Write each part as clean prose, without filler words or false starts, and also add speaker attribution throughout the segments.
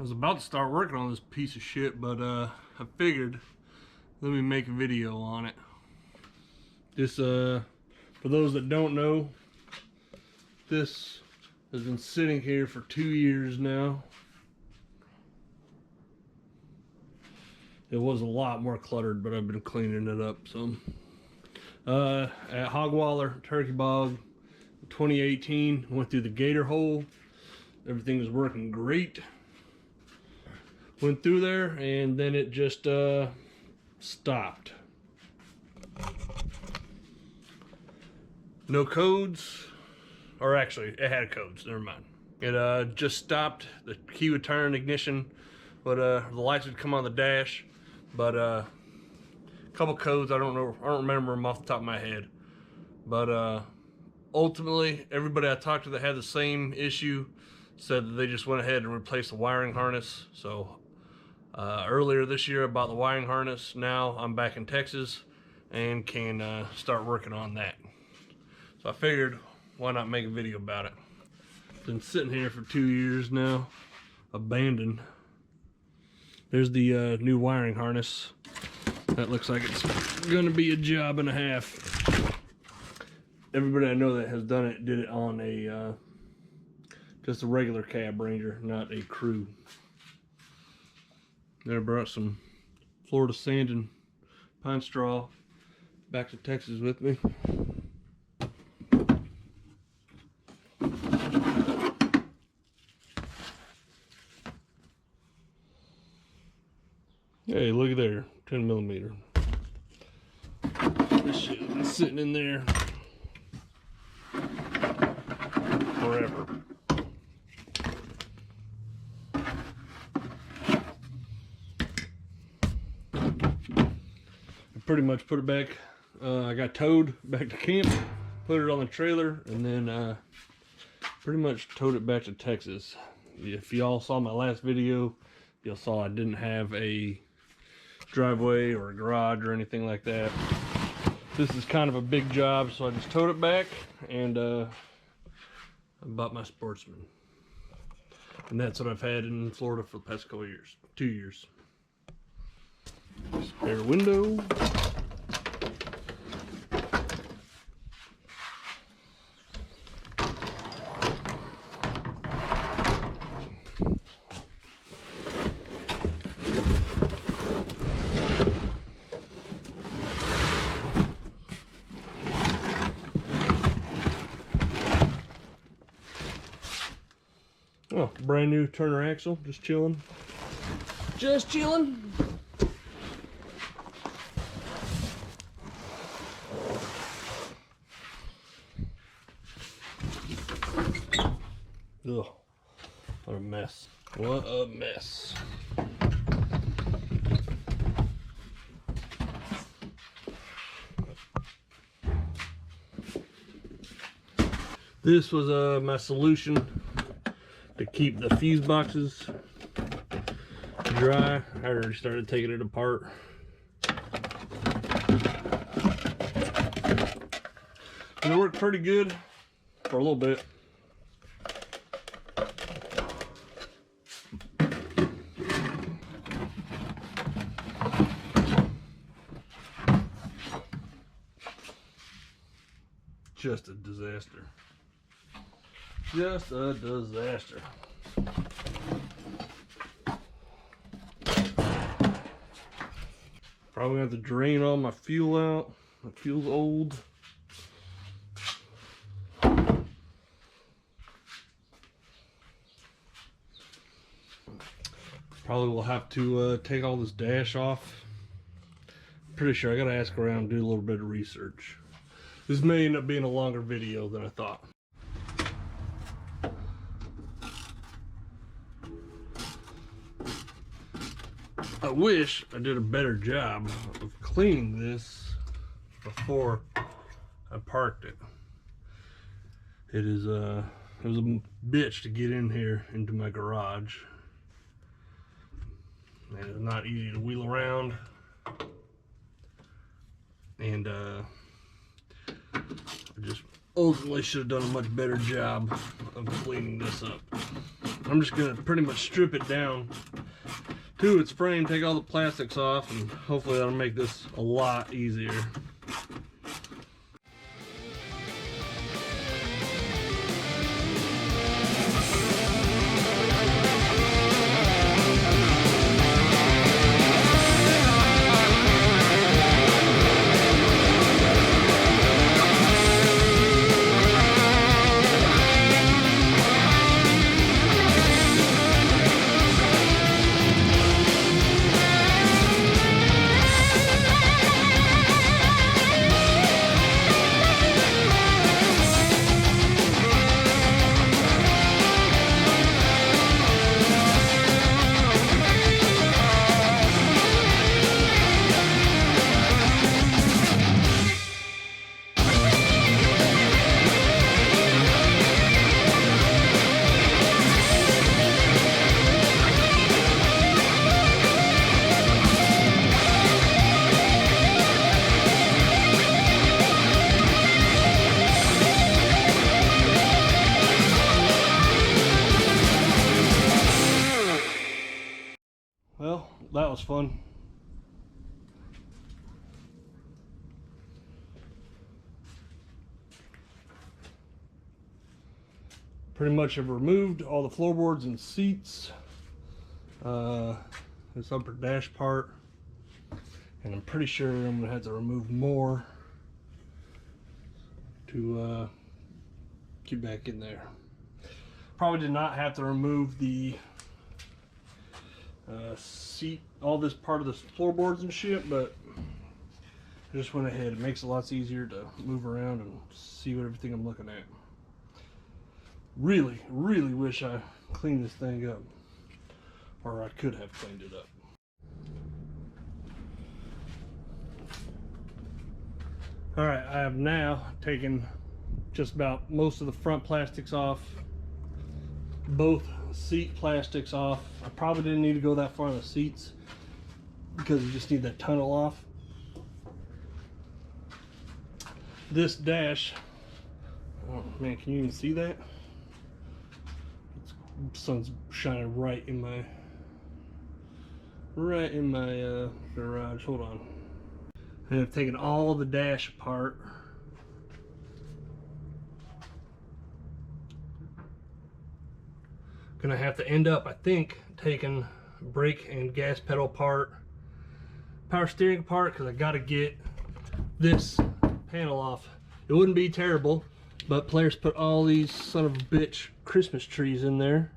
Speaker 1: was about to start working on this piece of shit, but I figured let me make a video on it. This for those that don't know, this has been sitting here for 2 years now. It was a lot more cluttered, but I've been cleaning it up some. At Hogwaller Turkey Bog 2018, went through the gator hole. Everything was working great. Went through there and then it just stopped. No codes, or actually it had codes, never mind. It just stopped. The key would turn, ignition, but the lights would come on the dash. But a couple codes, I don't remember them off the top of my head. But ultimately, everybody I talked to that had the same issue said that they just went ahead and replaced the wiring harness. So earlier this year I bought the wiring harness. Now I'm back in Texas and can start working on that. So I figured, why not make a video about it? Been sitting here for 2 years now, abandoned. There's the new wiring harness. That looks like it's gonna be a job and a half. Everybody I know that has done it did it on a just a regular cab Ranger, not a crew. Then I brought some Florida sand and pine straw back to Texas with me. Hey, look at there, 10mm. This shit has been sitting in there forever. I pretty much put it back. I got towed back to camp, put it on the trailer, and then pretty much towed it back to Texas. If y'all saw my last video, y'all saw I didn't have a driveway or a garage or anything like that. This is kind of a big job, so I just towed it back and I bought my Sportsman. And that's what I've had in Florida for the past couple of years, 2 years. Spare window. Oh, brand new Turner axle, just chilling. Just chilling. Ugh, what a mess. What a mess. This was my solution to keep the fuse boxes dry. I already started taking it apart. And it worked pretty good for a little bit. Just a disaster. Just a disaster. Probably have to drain all my fuel out. My fuel's old. Probably will have to take all this dash off. Pretty sure I gotta ask around and do a little bit of research. This may end up being a longer video than I thought. I wish I did a better job of cleaning this before I parked it. It was a bitch to get in here into my garage. And it's not easy to wheel around. And I just ultimately should have done a much better job of cleaning this up. I'm just gonna pretty much strip it down to its frame, take all the plastics off, and hopefully that'll make this a lot easier. Well, that was fun. Pretty much have removed all the floorboards and seats, this upper dash part, and I'm pretty sure I'm gonna have to remove more to get back in there. Probably did not have to remove the seat, all this part of the floorboards and shit, but I just went ahead. It makes it lots easier to move around and see what everything I'm looking at. Really wish I cleaned this thing up, or I could have cleaned it up. All right, I have now taken just about most of the front plastics off, both seat plastics off. I probably didn't need to go that far on the seats because you just need that tunnel off. This dash, oh man, can you even see that? The sun's shining right in my garage. Hold on. And I've taken all the dash apart. Gonna have to end up, I think, taking brake and gas pedal apart, power steering apart, because I gotta get this panel off. It wouldn't be terrible, but Polaris put all these son of a bitch Christmas trees in there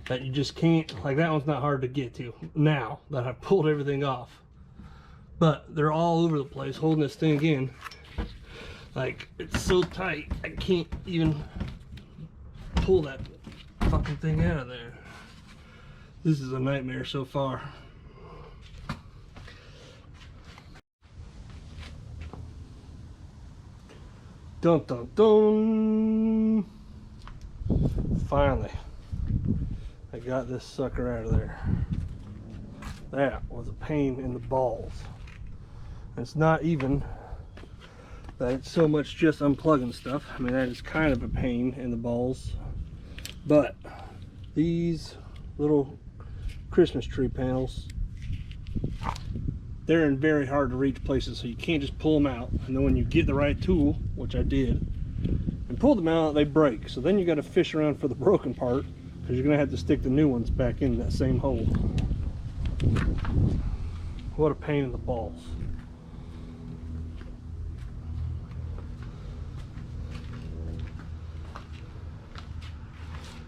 Speaker 1: that you just can't, like that one's not hard to get to now that I've pulled everything off. But they're all over the place holding this thing in. Like, it's so tight, I can't even pull that fucking thing out of there. This is a nightmare so far. Dun dun dun. Finally, I got this sucker out of there. That was a pain in the balls. It's not even that it's so much just unplugging stuff. I mean, that is kind of a pain in the balls. But these little Christmas tree panels, they're in very hard to reach places, so you can't just pull them out. And then when you get the right tool, which I did, and pull them out, they break. So then you got to fish around for the broken part, because you're going to have to stick the new ones back in that same hole. What a pain in the balls.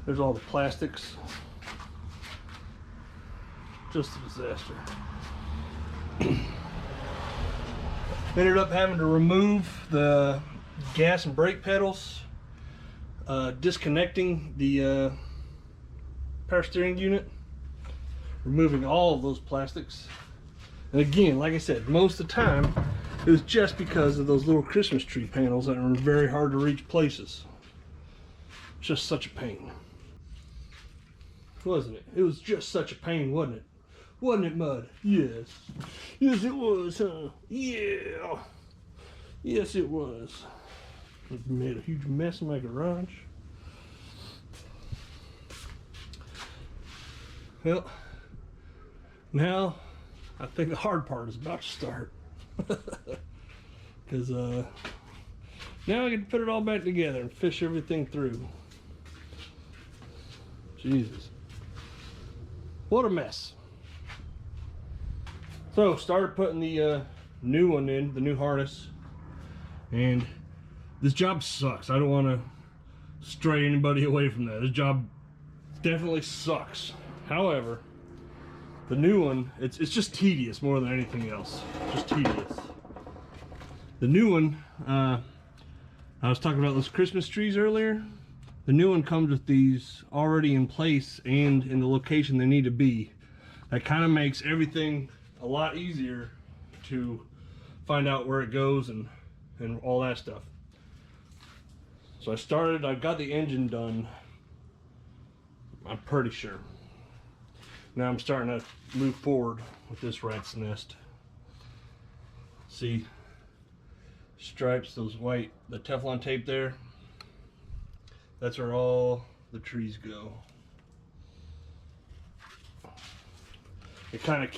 Speaker 1: There's all the plastics. Just a disaster. Ended up having to remove the gas and brake pedals, disconnecting the power steering unit, removing all of those plastics. And again, like I said, most of the time it was just because of those little Christmas tree panels that are in very hard to reach places. Just such a pain. Wasn't it? It was just such a pain, wasn't it? Wasn't it, Mud? Yes. Yes, it was, huh? Yeah. Yes, it was. It made a huge mess in my garage. Well, now I think the hard part is about to start. Because now I can put it all back together and fish everything through. Jesus. What a mess. So, started putting the new one in, the new harness. And this job sucks. I don't want to stray anybody away from that. This job definitely sucks. However, the new one, it's just tedious more than anything else. Just tedious. The new one, I was talking about those Christmas trees earlier. The new one comes with these already in place and in the location they need to be. That kind of makes everything a lot easier to find out where it goes and all that stuff. So I've got the engine done, I'm pretty sure. Now I'm starting to move forward with this rat's nest. See, stripes, those white, the Teflon tape there, that's where all the trees go. It kind of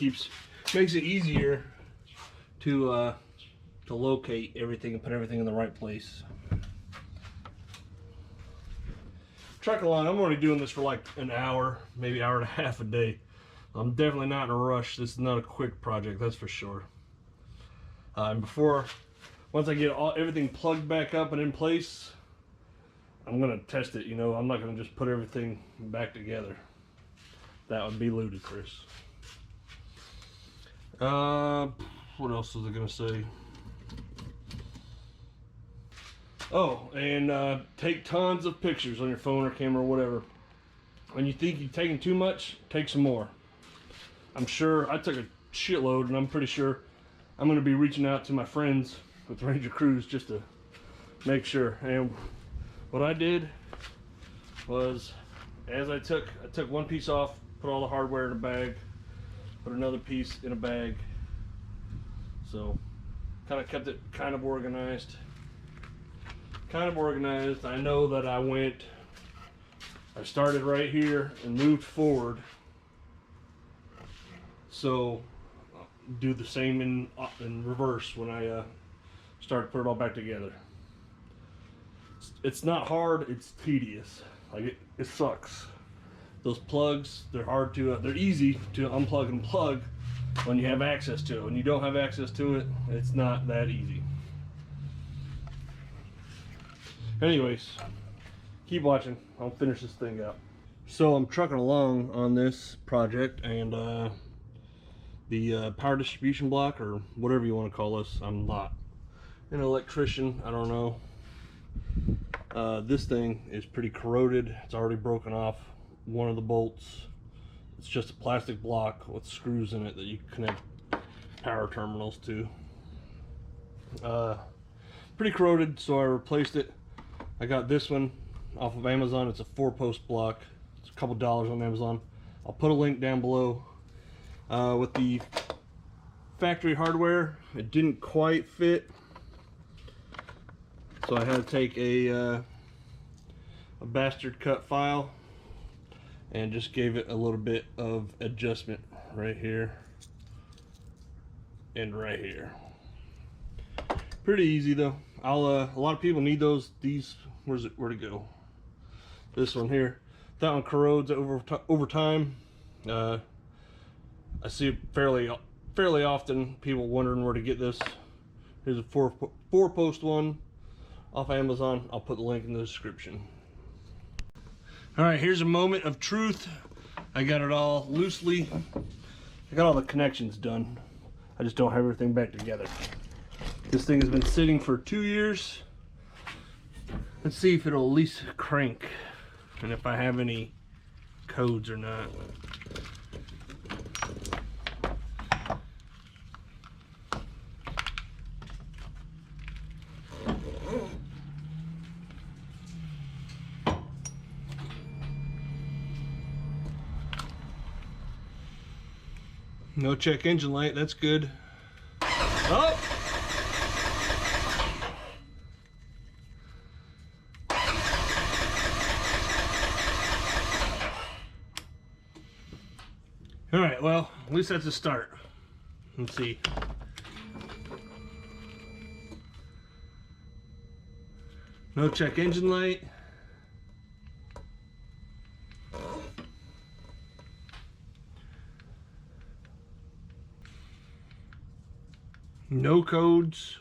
Speaker 1: makes it easier to locate everything and put everything in the right place. Truck along, I'm only doing this for like an hour, maybe hour and a half a day. I'm definitely not in a rush. This is not a quick project, that's for sure. And once I get everything plugged back up and in place, I'm gonna test it. You know, I'm not gonna just put everything back together. That would be ludicrous. What else was I gonna say? Oh, and take tons of pictures on your phone or camera or whatever. When you think you've taken too much, take some more. I'm sure I took a shitload, and I'm pretty sure I'm going to be reaching out to my friends with Ranger crews just to make sure. And what I did was, as I took one piece off, put all the hardware in a bag, put another piece in a bag. So kind of kept it kind of organized. I know that I started right here and moved forward. So I'll do the same in reverse when I start to put it all back together. It's not hard, it's tedious. Like it sucks. Those plugs, they're easy to unplug and plug when you have access to it. When you don't have access to it, it's not that easy. Anyways, keep watching. I'll finish this thing up. So I'm trucking along on this project, and the power distribution block, or whatever you want to call this, I'm not an electrician, I don't know. This thing is pretty corroded. It's already broken off one of the bolts. It's just a plastic block with screws in it that you connect power terminals to. Pretty corroded, so I replaced it. I got this one off of Amazon. It's a 4-post block. It's a couple dollars on Amazon. I'll put a link down below. With the factory hardware, it didn't quite fit, so I had to take a bastard cut file and just gave it a little bit of adjustment right here and right here. Pretty easy though. A lot of people need these. Where'd it go? This one here. That one corrodes over time. I see it fairly often, people wondering where to get this. Here's a 4-post one off Amazon. I'll put the link in the description. All right, here's a moment of truth. I got it all loosely. I got all the connections done. I just don't have everything back together. This thing has been sitting for 2 years. Let's see if it'll at least crank and if I have any codes or not. No check engine light, that's good. Oh! All right, well, at least that's a start. Let's see. No check engine light. No codes.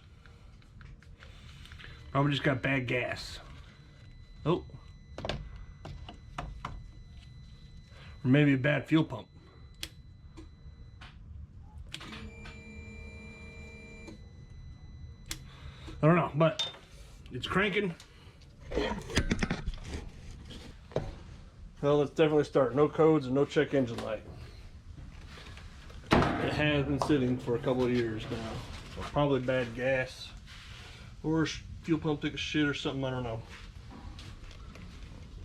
Speaker 1: Probably just got bad gas. Oh. Or maybe a bad fuel pump. I don't know, but it's cranking. Well, let's definitely start. No codes and no check engine light. It has been sitting for a couple of years now. So probably bad gas. Or fuel pump took a shit or something, I don't know.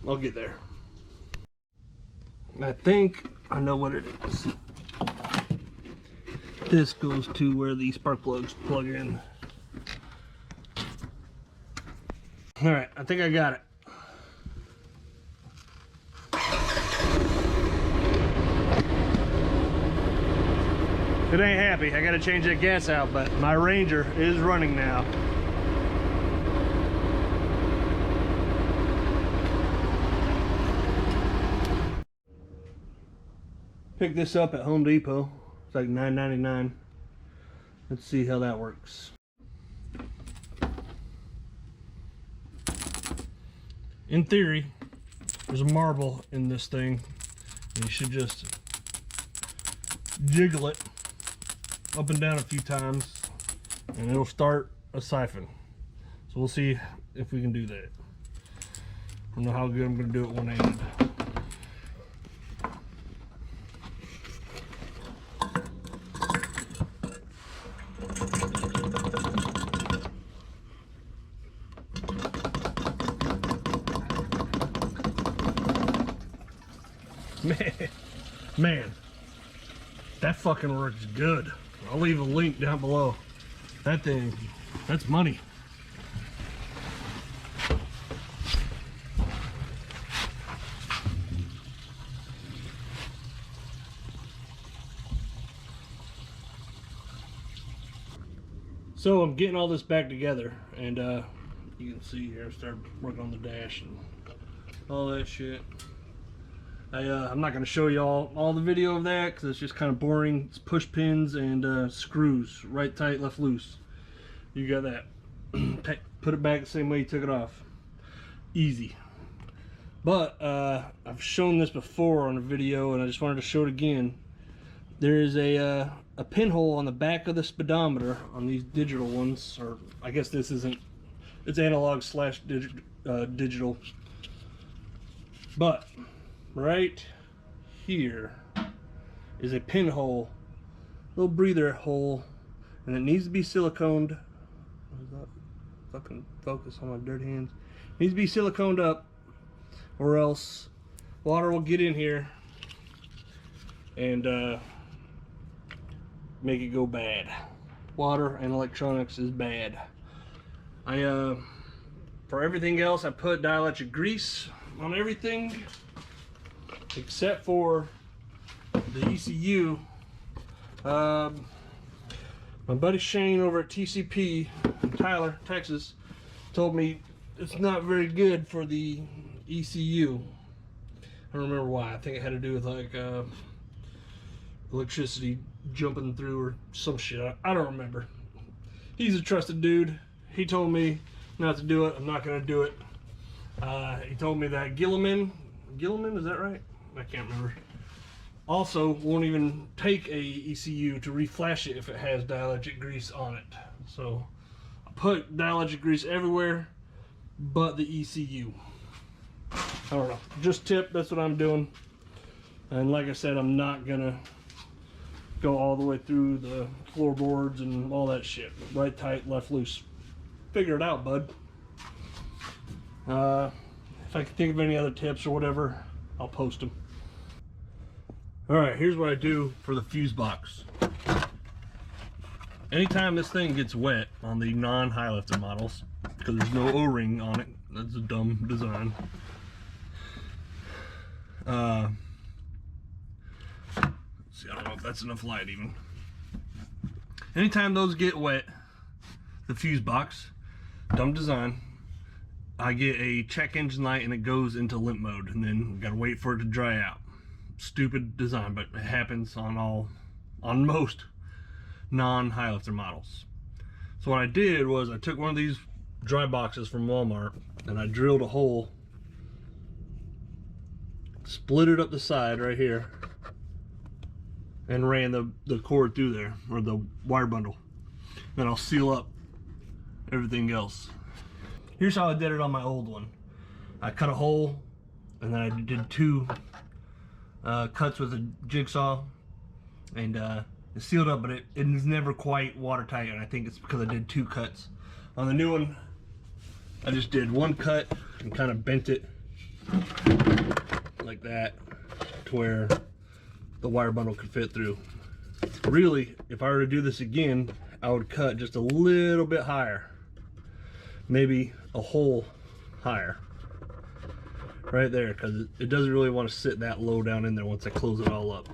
Speaker 1: I'll get there. I think I know what it is. This goes to where the spark plugs plug in. Alright, I think I got it. It ain't happy. I gotta change that gas out, but my Ranger is running now. Picked this up at Home Depot. It's like $9.99. Let's see how that works. In theory, there's a marble in this thing, and you should just jiggle it up and down a few times, and it'll start a siphon. So we'll see if we can do that. I don't know how good I'm going to do it one-handed. Man, that fucking works good. I'll leave a link down below. That thing, that's money. So I'm getting all this back together, and you can see here, I started working on the dash and all that shit. I'm not going to show you all the video of that because it's just kind of boring. It's push pins and screws, right tight, left loose. You got that. Put it back the same way you took it off. Easy. But I've shown this before on a video, and I just wanted to show it again. There is a pinhole on the back of the speedometer on these digital ones, or I guess this isn't. It's analog slash digital. But right here is a pinhole, little breather hole, and it needs to be siliconed. Does that fucking focus on my dirty hands? It needs to be siliconed up, or else water will get in here and make it go bad. Water and electronics is bad. For everything else, I put dielectric grease on everything except for the ECU. My buddy Shane over at TCP in Tyler, Texas, told me it's not very good for the ECU. I don't remember why. I think it had to do with like electricity jumping through or some shit. I don't remember. He's a trusted dude. He told me not to do it. I'm not going to do it. He told me that Gilliman, is that right? I can't remember. Also, won't even take a ECU to reflash it if it has dielectric grease on it. So I put dielectric grease everywhere but the ECU. I don't know. Just tip, that's what I'm doing. And like I said, I'm not gonna go all the way through the floorboards and all that shit. Right tight, left loose. Figure it out, bud. If I can think of any other tips or whatever, I'll post them. Alright, here's what I do for the fuse box. Anytime this thing gets wet on the non-high lifted models, because there's no O-ring on it, that's a dumb design. See, I don't know if that's enough light even. Anytime those get wet, the fuse box, dumb design, I get a check engine light and it goes into limp mode, and then we gotta wait for it to dry out. Stupid design, but it happens on most non-high lifter models. So what I did was I took one of these dry boxes from Walmart and I drilled a hole, split it up the side right here, and ran the cord through there, or the wire bundle. Then I'll seal up everything else. Here's how I did it on my old one. I cut a hole, and then I did 2 cuts with a jigsaw, and it sealed up, but it is never quite watertight, and I think it's because I did 2 cuts. On the new one, I just did 1 cut and kind of bent it like that to where the wire bundle could fit through. Really, if I were to do this again, I would cut just a little bit higher, maybe a hole higher right there, because it doesn't really want to sit that low down in there once I close it all up.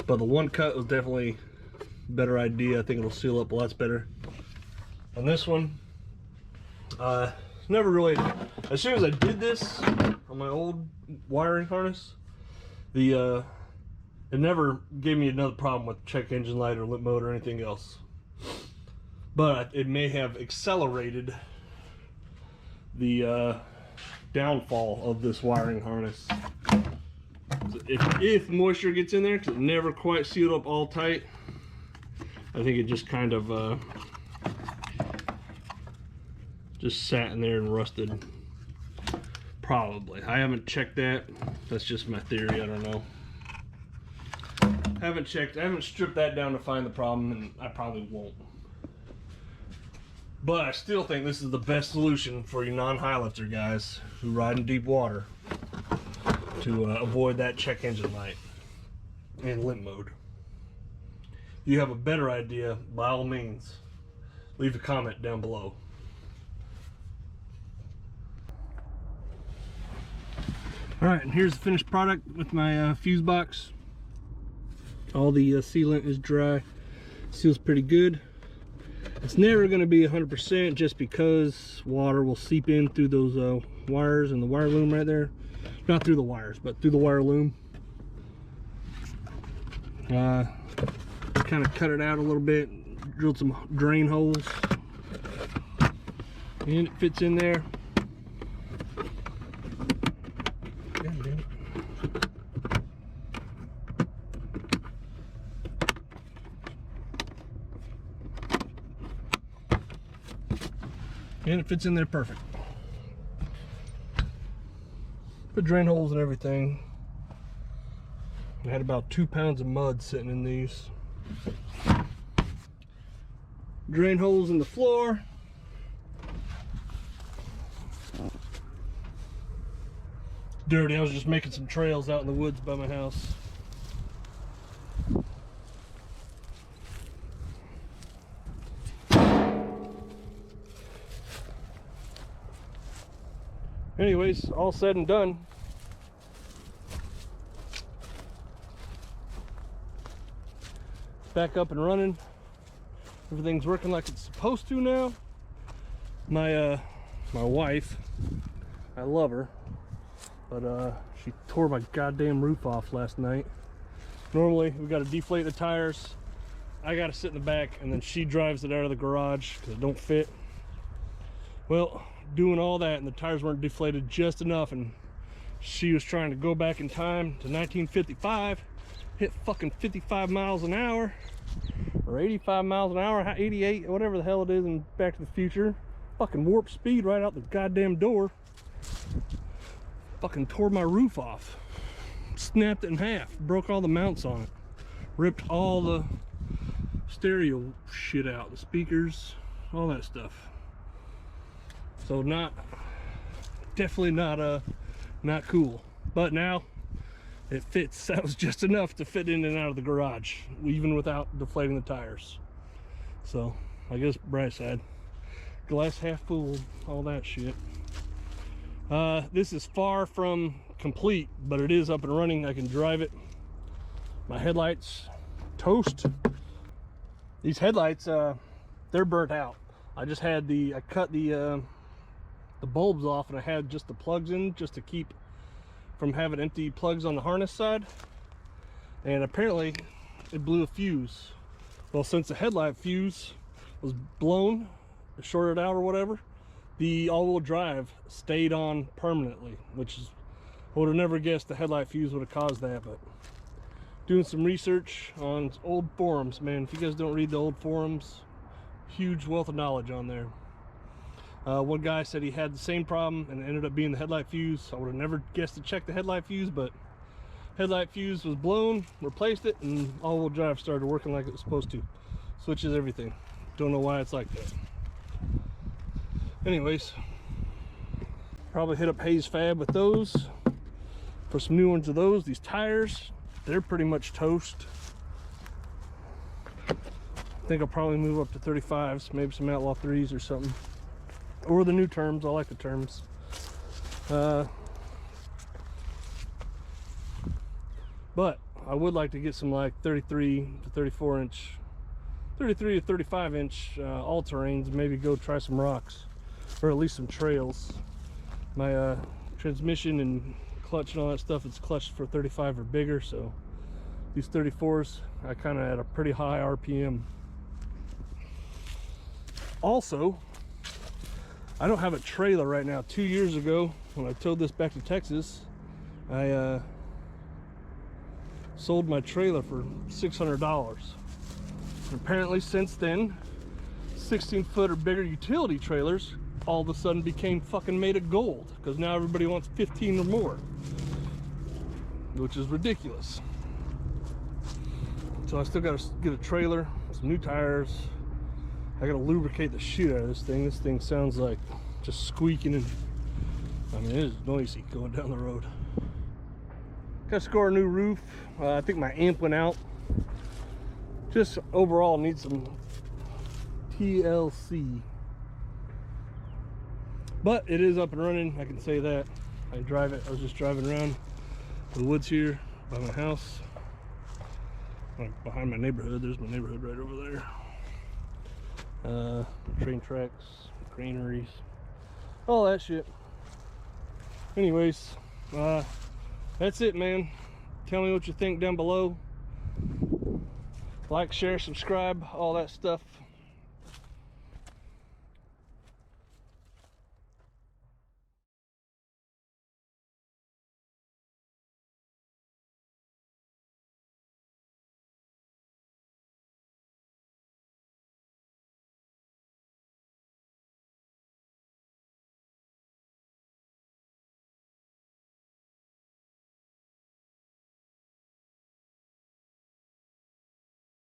Speaker 1: But the 1 cut was definitely a better idea. I think it'll seal up a lot better. On this one, never really, as soon as I did this on my old wiring harness, it never gave me another problem with check engine light or limp mode or anything else. But it may have accelerated the downfall of this wiring harness. So if moisture gets in there, because it never quite sealed up all tight, I think it just kind of just sat in there and rusted. Probably. I haven't checked that. That's just my theory. I don't know. I haven't checked. I haven't stripped that down to find the problem, and I probably won't. But I still think this is the best solution for you non-high lifter guys who ride in deep water to avoid that check engine light and limp mode. If you have a better idea, by all means, leave a comment down below. Alright, and here's the finished product with my fuse box. All the sealant is dry. Seals pretty good. It's never going to be 100% just because water will seep in through those wires and the wire loom right there. Not through the wires, but through the wire loom. Kind of cut it out a little bit, drilled some drain holes, and it fits in there. And it fits in there perfect. Put drain holes and everything. I had about 2 pounds of mud sitting in these. Drain holes in the floor. Dirty. I was just making some trails out in the woods by my house. Anyways, all said and done, back up and running. Everything's working like it's supposed to now. My wife, I love her, but she tore my goddamn roof off last night. Normally we got to deflate the tires, I got to sit in the back, and then she drives it out of the garage because it don't fit. Well, doing all that and the tires weren't deflated just enough, and she was trying to go back in time to 1955, hit fucking 55 miles an hour or 85 miles an hour, 88, whatever the hell it is in Back to the Future. Fucking warp speed right out the goddamn door. Fucking tore my roof off, snapped it in half, broke all the mounts on it, ripped all the stereo shit out, the speakers, all that stuff. So definitely not cool. But now it fits. That was just enough to fit in and out of the garage, even without deflating the tires. So I guess bright side, glass half full, all that shit. This is far from complete, but it is up and running. I can drive it. My headlights toast. These headlights, they're burnt out. I cut the bulbs off, and I had just the plugs in just to keep from having empty plugs on the harness side. And apparently it blew a fuse. Well, since the headlight fuse was blown, shorted out or whatever, the all-wheel drive stayed on permanently, which is, I would have never guessed the headlight fuse would have caused that. But doing some research on old forums, man, if you guys don't read the old forums, huge wealth of knowledge on there. One guy said he had the same problem and it ended up being the headlight fuse. I would have never guessed to check the headlight fuse, but headlight fuse was blown, replaced it, and all-wheel drive started working like it was supposed to. Switches everything. Don't know why it's like that. Anyways, probably hit up Hayes Fab with those for some new ones of those. These tires, they're pretty much toast. I think I'll probably move up to 35s, maybe some Outlaw 3s or something. Or the new terms. I like the terms. But I would like to get some like 33 to 34 inch, 33 to 35 inch all-terrains, maybe go try some rocks, or at least some trails. My transmission and clutch and all that stuff, it's clutched for 35 or bigger, so these 34s, I kind of at a pretty high RPM. Also, I don't have a trailer right now. 2 years ago, when I towed this back to Texas, I sold my trailer for $600. And apparently since then, 16-foot or bigger utility trailers all of a sudden became fucking made of gold, because now everybody wants 15 or more, which is ridiculous. So I still got to get a trailer, some new tires. I got to lubricate the shit out of this thing. This thing sounds like just squeaking, and I mean, it is noisy going down the road. Got to score a new roof. I think my amp went out. Just overall need some TLC. But it is up and running, I can say that. I drive it. I was just driving around the woods here by my house. Like behind my neighborhood. There's my neighborhood right over there. Train tracks, granaries, all that shit. Anyways, that's it, man. Tell me what you think down below. Like, share, subscribe, all that stuff.